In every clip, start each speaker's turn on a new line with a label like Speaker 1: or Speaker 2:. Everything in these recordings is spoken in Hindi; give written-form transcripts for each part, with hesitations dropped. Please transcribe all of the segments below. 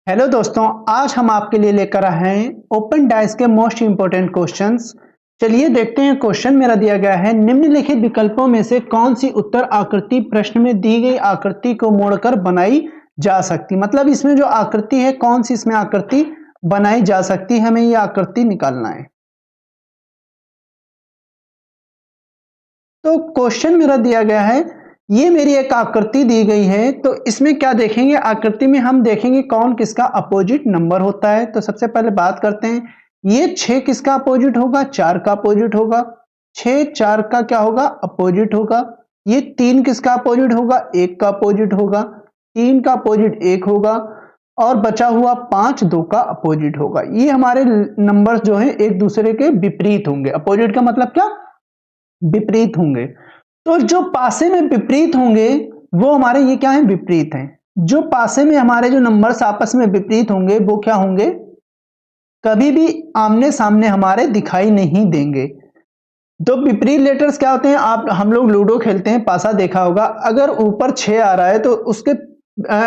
Speaker 1: हेलो दोस्तों, आज हम आपके लिए लेकर आए हैं ओपन डाइस के मोस्ट इंपोर्टेंट क्वेश्चंस। चलिए देखते हैं। क्वेश्चन मेरा दिया गया है, निम्नलिखित विकल्पों में से कौन सी उत्तर आकृति प्रश्न में दी गई आकृति को मोड़कर बनाई जा सकती। मतलब इसमें जो आकृति है, कौन सी इसमें आकृति बनाई जा सकती है, हमें ये आकृति निकालना है। तो क्वेश्चन मेरा दिया गया है, ये मेरी एक आकृति दी गई है। तो इसमें क्या देखेंगे, आकृति में हम देखेंगे कौन किसका अपोजिट नंबर होता है। तो सबसे पहले बात करते हैं, ये 6 किसका अपोजिट होगा, 4 का अपोजिट होगा। 6 4 का क्या होगा, अपोजिट होगा। ये 3 किसका अपोजिट होगा, 1 का अपोजिट होगा। 3 का अपोजिट 1 होगा और बचा हुआ 5 2 का अपोजिट होगा। ये हमारे नंबर्स जो है एक दूसरे के विपरीत होंगे। अपोजिट का मतलब क्या, विपरीत होंगे। तो जो पासे में विपरीत होंगे वो हमारे ये क्या है, विपरीत हैं। जो पासे में हमारे जो नंबर्स आपस में विपरीत होंगे वो क्या होंगे, कभी भी आमने सामने हमारे दिखाई नहीं देंगे। तो विपरीत लेटर्स क्या होते हैं, आप हम लोग लूडो खेलते हैं, पासा देखा होगा। अगर ऊपर 6 आ रहा है तो उसके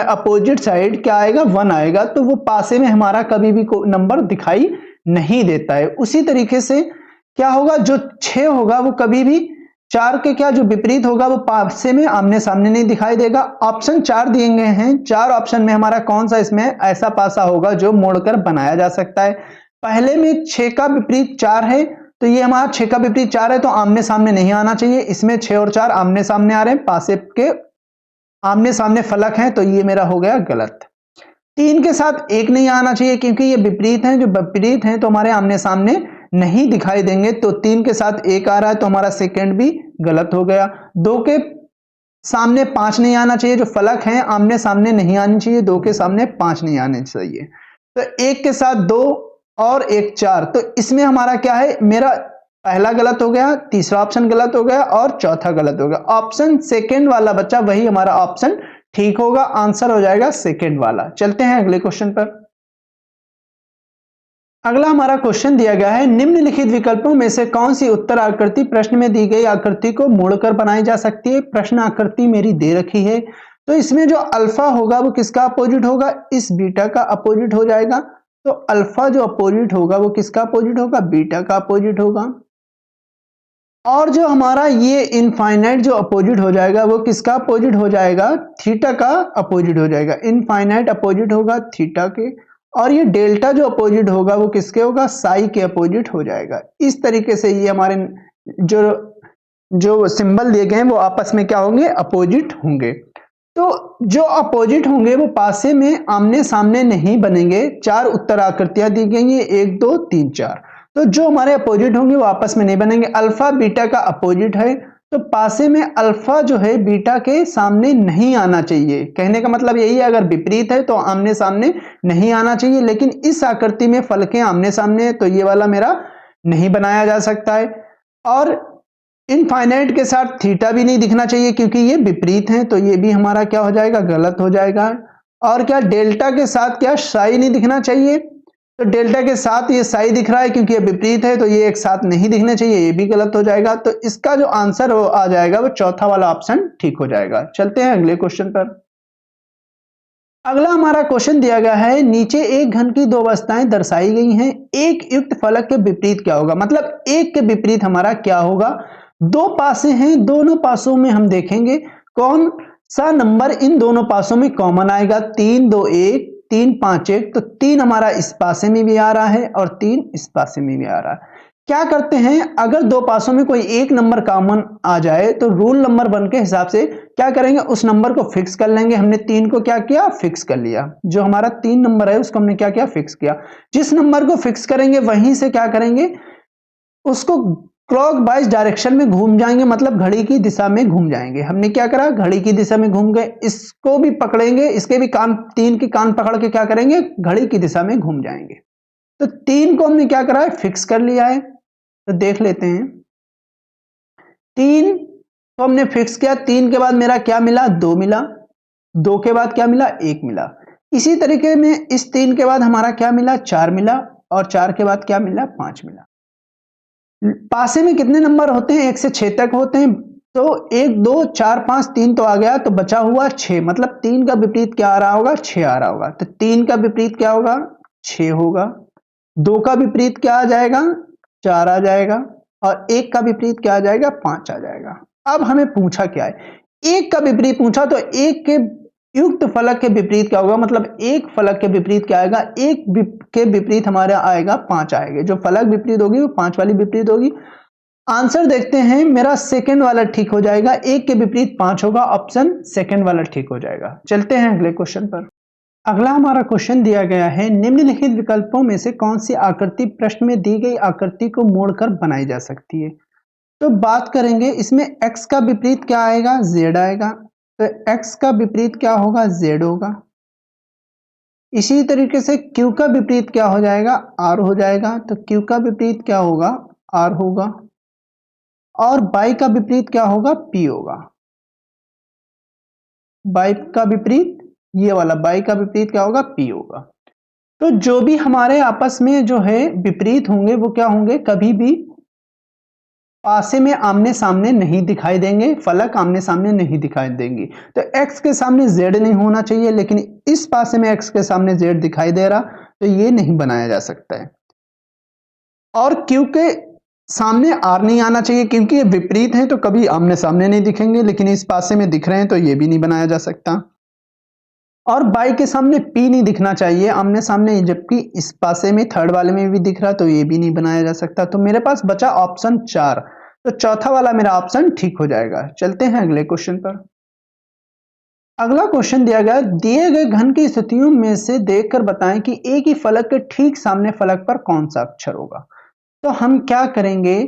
Speaker 1: अपोजिट साइड क्या आएगा, 1 आएगा। तो वो पासे में हमारा कभी भी नंबर दिखाई नहीं देता है। उसी तरीके से क्या होगा, जो 6 होगा वो कभी भी 4 के क्या जो विपरीत होगा वो पासे में आमने सामने नहीं दिखाई देगा। ऑप्शन 4 दिए गए हैं, 4 ऑप्शन में हमारा कौन सा इसमें ऐसा पासा होगा जो मोड़कर बनाया जा सकता है। पहले में 6 का विपरीत 4 है, तो ये हमारा 6 का विपरीत 4 है, तो आमने सामने नहीं आना चाहिए। इसमें 6 और 4 आमने सामने आ रहे हैं, पासे के आमने सामने फलक है, तो ये मेरा हो गया गलत। 3 के साथ 1 नहीं आना चाहिए क्योंकि ये विपरीत हैं। जो विपरीत हैं तो हमारे आमने सामने नहीं दिखाई देंगे। तो 3 के साथ 1 आ रहा है, तो हमारा सेकंड भी गलत हो गया। 2 के सामने 5 नहीं आना चाहिए, जो फलक हैं आमने सामने नहीं आनी चाहिए। 2 के सामने 5 नहीं आने चाहिए। तो 1 के साथ 2 और 1 4, तो इसमें हमारा क्या है, मेरा पहला गलत हो गया, तीसरा ऑप्शन गलत हो गया और चौथा गलत हो गया। ऑप्शन सेकंड वाला बच्चा वही हमारा ऑप्शन ठीक होगा, आंसर हो जाएगा सेकंड वाला। चलते हैं अगले क्वेश्चन पर। अगला हमारा क्वेश्चन दिया गया है, निम्नलिखित विकल्पों में से कौन सी उत्तर आकृति प्रश्न में दी गई आकृति को मोड़कर बनाई जा सकती है। प्रश्न आकृति मेरी दे रखी है, तो इसमें जो अल्फा होगा वो किसका अपोजिट होगा, इस बीटा का अपोजिट हो जाएगा। तो अल्फा जो अपोजिट होगा वो किसका अपोजिट होगा, बीटा का अपोजिट होगा। और जो हमारा ये इनफाइनाइट जो अपोजिट हो जाएगा वो किसका अपोजिट हो जाएगा, थीटा का अपोजिट हो जाएगा। इनफाइनाइट अपोजिट होगा थीटा के, और ये डेल्टा जो अपोजिट होगा वो किसके होगा, साई के अपोजिट हो जाएगा। इस तरीके से ये हमारे जो जो सिंबल दिए गए हैं वो आपस में क्या होंगे, अपोजिट होंगे। तो जो अपोजिट होंगे वो पासे में आमने सामने नहीं बनेंगे। 4 उत्तर आकृतियां दी गई हैं, 1 2 3 4। तो जो हमारे अपोजिट होंगे वो आपस में नहीं बनेंगे। अल्फा बीटा का अपोजिट है, तो पासे में अल्फा जो है बीटा के सामने नहीं आना चाहिए। कहने का मतलब यही है, अगर विपरीत है तो आमने सामने नहीं आना चाहिए। लेकिन इस आकृति में फलकें आमने सामने है, तो ये वाला मेरा नहीं बनाया जा सकता है। और इनफाइनाइट के साथ थीटा भी नहीं दिखना चाहिए क्योंकि ये विपरीत हैं, तो ये भी हमारा क्या हो जाएगा, गलत हो जाएगा। और क्या डेल्टा के साथ क्या साई नहीं दिखना चाहिए, तो डेल्टा के साथ ये साई दिख रहा है क्योंकि ये विपरीत है, तो ये एक साथ नहीं दिखने चाहिए, ये भी गलत हो जाएगा। तो इसका जो आंसर आ जाएगा वो चौथा वाला ऑप्शन ठीक हो जाएगा। चलते हैं अगले क्वेश्चन पर। अगला हमारा क्वेश्चन दिया गया है, नीचे एक घन की 2 अवस्थाएं दर्शाई गई हैं, एक युक्त फलक के विपरीत क्या होगा। मतलब एक के विपरीत हमारा क्या होगा। 2 पासे हैं, दोनों पासों में हम देखेंगे कौन सा नंबर इन दोनों पासों में कॉमन आएगा। 3 2 1 3 5 1, तो 3 हमारा इस पासे में भी आ रहा है और 3 इस पासे में भी आ रहा है। क्या करते हैं, अगर 2 पासों में कोई एक नंबर कॉमन आ जाए तो रूल नंबर 1 के हिसाब से क्या करेंगे, उस नंबर को फिक्स कर लेंगे। हमने 3 को क्या किया, फिक्स कर लिया। जो हमारा 3 नंबर है उसको हमने क्या किया, फिक्स किया। जिस नंबर को फिक्स करेंगे वहीं से क्या करेंगे, उसको क्लॉक वाइज डायरेक्शन में घूम जाएंगे, मतलब घड़ी की दिशा में घूम जाएंगे। हमने क्या करा, घड़ी की दिशा में घूम गए। इसको भी पकड़ेंगे, इसके भी कान, 3 के कान पकड़ के क्या करेंगे, घड़ी की दिशा में घूम जाएंगे। तो 3 को हमने क्या करा है, फिक्स कर लिया है। तो देख लेते हैं, 3 को हमने फिक्स किया। 3 के बाद मेरा क्या मिला, 2 मिला। 2 के बाद क्या मिला, 1 मिला। इसी तरीके में इस 3 के बाद हमारा क्या मिला, 4 मिला। और 4 के बाद क्या मिला, 5 मिला। पासे में कितने नंबर होते हैं, 1 से 6 तक होते हैं। तो 1 2 4 5 3 तो आ गया, तो बचा हुआ 6, मतलब 3 का विपरीत क्या आ रहा होगा, 6 आ रहा होगा। तो 3 का विपरीत क्या होगा, 6 होगा। 2 का विपरीत क्या आ जाएगा, 4 आ जाएगा। और 1 का विपरीत क्या आ जाएगा, 5 आ जाएगा। अब हमें पूछा क्या है, 1 का विपरीत पूछा, तो 1 के युक्त फलक के विपरीत क्या होगा, मतलब एक फलक के विपरीत क्या आएगा, एक के विपरीत हमारा आएगा 5 आएगा। जो फलक विपरीत होगी वो 5 वाली विपरीत होगी। आंसर देखते हैं, मेरा सेकंड वाला ठीक हो जाएगा, 1 के विपरीत 5 होगा, ऑप्शन सेकंड वाला ठीक हो जाएगा। चलते हैं अगले क्वेश्चन पर। अगला हमारा क्वेश्चन दिया गया है, निम्नलिखित विकल्पों में से कौन सी आकृति प्रश्न में दी गई आकृति को मोड़कर बनाई जा सकती है। तो बात करेंगे, इसमें x का विपरीत क्या आएगा, z आएगा। तो x का विपरीत क्या होगा, z होगा। इसी तरीके से q का विपरीत क्या हो जाएगा, r हो जाएगा। तो q का विपरीत क्या होगा, r होगा। और y का विपरीत क्या होगा, p होगा। y का विपरीत, ये वाला y का विपरीत क्या होगा, p होगा। तो जो भी हमारे आपस में जो है विपरीत होंगे वो क्या होंगे, कभी भी पासे में आमने सामने नहीं दिखाई देंगे, फलक आमने सामने नहीं दिखाई देंगी। तो x के सामने z नहीं होना चाहिए, लेकिन इस पासे में x के सामने z दिखाई दे रहा, तो ये नहीं बनाया जा सकता है। और q के सामने r नहीं आना चाहिए, क्योंकि ये विपरीत है तो कभी आमने सामने नहीं दिखेंगे, लेकिन इस पासे में दिख रहे हैं तो ये भी नहीं बनाया जा सकता। और बाई के सामने p नहीं दिखना चाहिए आमने सामने, जबकि इस पासे में थर्ड वाले में भी दिख रहा, तो ये भी नहीं बनाया जा सकता। तो मेरे पास बचा ऑप्शन 4, तो चौथा वाला मेरा ऑप्शन ठीक हो जाएगा। चलते हैं अगले क्वेश्चन पर। अगला क्वेश्चन दिया गया, दिए गए घन की स्थितियों में से देखकर बताएं कि एक ही फलक के ठीक सामने फलक पर कौन सा अक्षर होगा। तो हम क्या करेंगे,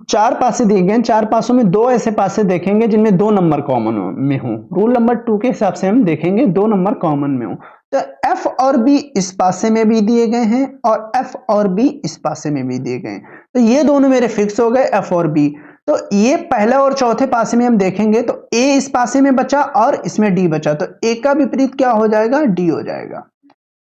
Speaker 1: 4 पासे दिए गए, 4 पासों में 2 ऐसे पासे देखेंगे जिनमें 2 नंबर कॉमन में हो। रूल नंबर 2 के हिसाब से हम देखेंगे 2 नंबर कॉमन में हो। तो F और B इस पासे में भी दिए गए हैं और F और B इस पासे में भी दिए गए हैं, तो ये दोनों मेरे फिक्स हो गए, F और B। तो ये पहला और चौथे पासे में हम देखेंगे तो A इस पासे में बचा और इसमें D बचा, तो A का विपरीत क्या हो जाएगा, D हो जाएगा।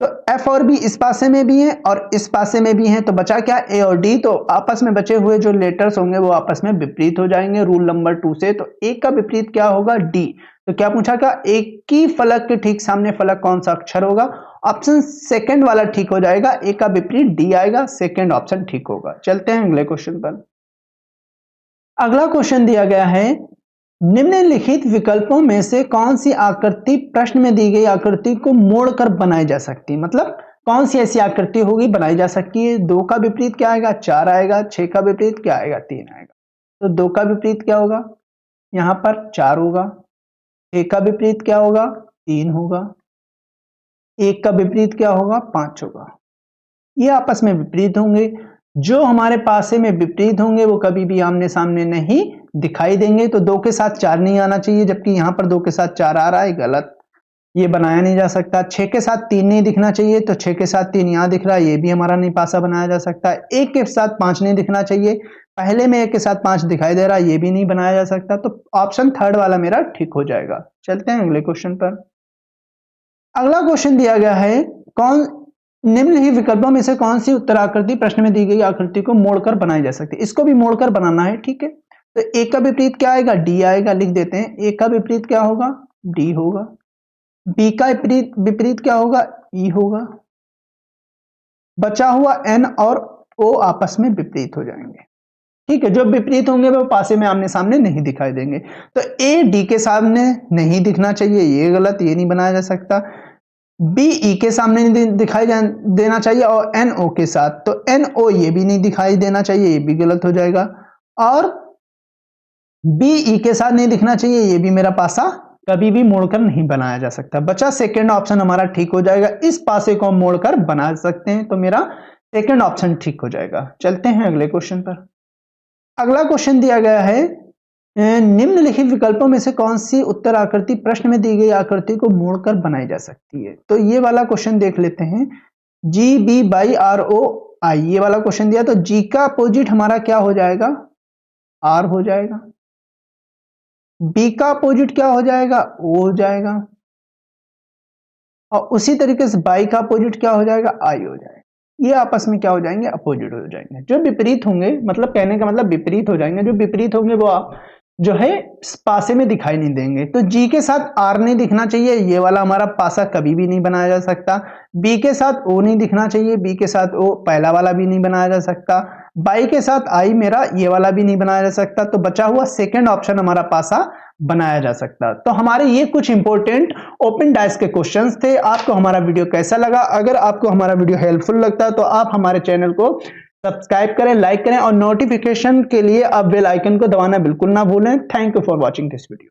Speaker 1: तो F और B इस पासे में भी हैं और इस पासे में भी हैं, तो बचा क्या, A और D। तो आपस में बचे हुए जो लेटर्स होंगे वो आपस में विपरीत हो जाएंगे रूल नंबर 2 से। तो A का विपरीत क्या होगा, D। तो क्या पूछा, क्या एक ही फलक के ठीक सामने फलक कौन सा अक्षर होगा, ऑप्शन सेकंड वाला ठीक हो जाएगा। A का विपरीत D आएगा, सेकंड ऑप्शन ठीक होगा। चलते हैं अगले क्वेश्चन पर। अगला क्वेश्चन दिया गया है, निम्नलिखित विकल्पों में से कौन सी आकृति प्रश्न में दी गई आकृति को मोड़कर बनाई जा सकती है, मतलब कौन सी ऐसी आकृति होगी बनाई जा सकती है। 2 का विपरीत क्या आएगा, 4 आएगा। 6 का विपरीत क्या आएगा, 3 आएगा। तो 2 का विपरीत क्या होगा, यहां पर 4 होगा। 6 का विपरीत क्या होगा, 3 होगा। 1 का विपरीत क्या होगा, 5 होगा। ये आपस में विपरीत होंगे, जो हमारे पासे में विपरीत होंगे वो कभी भी आमने सामने नहीं दिखाई देंगे। तो 2 के साथ 4 नहीं आना चाहिए, जबकि यहां पर 2 के साथ 4 आ रहा है, गलत, ये बनाया नहीं जा सकता। 6 के साथ 3 नहीं दिखना चाहिए, तो 6 के साथ 3 यहां दिख रहा है, ये भी हमारा नहीं पासा बनाया जा सकता। 1 के साथ 5 नहीं दिखना चाहिए, पहले में 1 के साथ 5 दिखाई दे रहा है, ये भी नहीं बनाया जा सकता। तो ऑप्शन थर्ड वाला मेरा ठीक हो जाएगा। चलते हैं अगले क्वेश्चन पर। अगला क्वेश्चन दिया गया है, कौन निम्नलिखित विकल्पों में से कौन सी उत्तराकृति प्रश्न में दी गई आकृति को मोड़कर बनाई जा सकती है। इसको भी मोड़कर बनाना है, ठीक है। तो ए का विपरीत क्या आएगा, डी आएगा, लिख देते हैं। ए का विपरीत क्या होगा, डी होगा। बी का विपरीत क्या होगा, ई होगा। बचा हुआ एन और ओ आपस में विपरीत हो जाएंगे, ठीक है। जो विपरीत होंगे वो पासे में आमने सामने नहीं दिखाई देंगे। तो ए डी के सामने नहीं दिखना चाहिए, ये गलत, ये नहीं बनाया जा सकता। बी ई के सामने नहीं दिखाई देना चाहिए और एन ओ के साथ, तो एन ओ ये भी नहीं दिखाई देना चाहिए, ये भी गलत हो जाएगा। और बी ई के साथ नहीं दिखना चाहिए, ये भी मेरा पासा कभी भी मोड़कर नहीं बनाया जा सकता। बचा सेकंड ऑप्शन हमारा ठीक हो जाएगा, इस पासे को हम मोड़कर बना सकते हैं, तो मेरा सेकंड ऑप्शन ठीक हो जाएगा। चलते हैं अगले क्वेश्चन पर। अगला क्वेश्चन दिया गया है, निम्नलिखित विकल्पों में से कौन सी उत्तर आकृति प्रश्न में दी गई आकृति को मोड़कर बनाई जा सकती है। तो ये वाला क्वेश्चन देख लेते हैं, G B by R O I, ये वाला क्वेश्चन दिया, तो जी का अपोजिट हमारा क्या हो जाएगा, आर हो जाएगा। बी का अपोजिट क्या हो जाएगा, ओ हो जाएगा। और उसी तरीके से बाई का अपोजिट क्या हो जाएगा, आई हो जाएगा। ये आपस में क्या हो जाएंगे, अपोजिट हो जाएंगे। जो विपरीत होंगे, मतलब कहने का मतलब विपरीत हो जाएंगे, जो विपरीत होंगे वो आप जो है पासे में दिखाई नहीं देंगे। तो जी के साथ आर नहीं दिखना चाहिए, ये वाला हमारा पासा कभी भी नहीं बनाया जा सकता। बी के साथ ओ नहीं दिखना चाहिए, बी के साथ ओ पहला वाला भी नहीं बनाया जा सकता। बाई के साथ आई मेरा ये वाला भी नहीं बनाया जा सकता। तो बचा हुआ सेकंड ऑप्शन हमारा पासा बनाया जा सकता। तो हमारे ये कुछ इंपॉर्टेंट ओपन डाइस के क्वेश्चंस थे। आपको हमारा वीडियो कैसा लगा? अगर आपको हमारा वीडियो हेल्पफुल लगता है तो आप हमारे चैनल को सब्सक्राइब करें, लाइक करें और नोटिफिकेशन के लिए आप बेल आइकन को दबाना बिल्कुल ना भूलें। Thank you for watching this video.